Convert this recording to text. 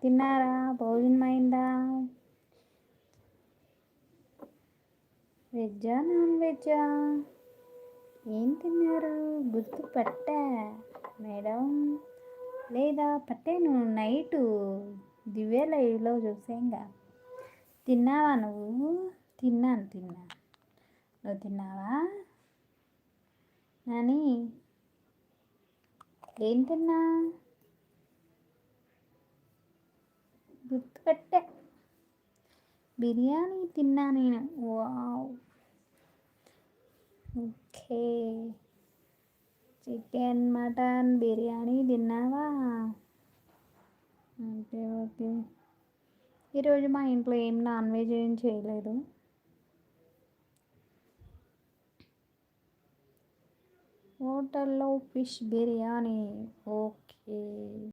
తిన్నారా? భోజనమైందా? వెజ్జా నాన్ వెజ్జా? ఏం తిన్నారు? గుర్తుపట్టా మేడం, లేదా పట్టాను నైటు దివ్య లైవ్లో చూసాంగా. తిన్నావా నువ్వు? తిన్నాను. నువ్వు తిన్నావా నాని? ఏం తిన్నా? గుర్తుపట్టా, బిర్యానీ తిన్నా నేను. Wow, okay. Chicken mutton biryani తిన్నావా? ఓకే. ఈరోజు మా ఇంట్లో ఏం నాన్ వెజ్ ఏం చేయలేదు. హోటల్లో ఫిష్ బిర్యానీ. ఓకే.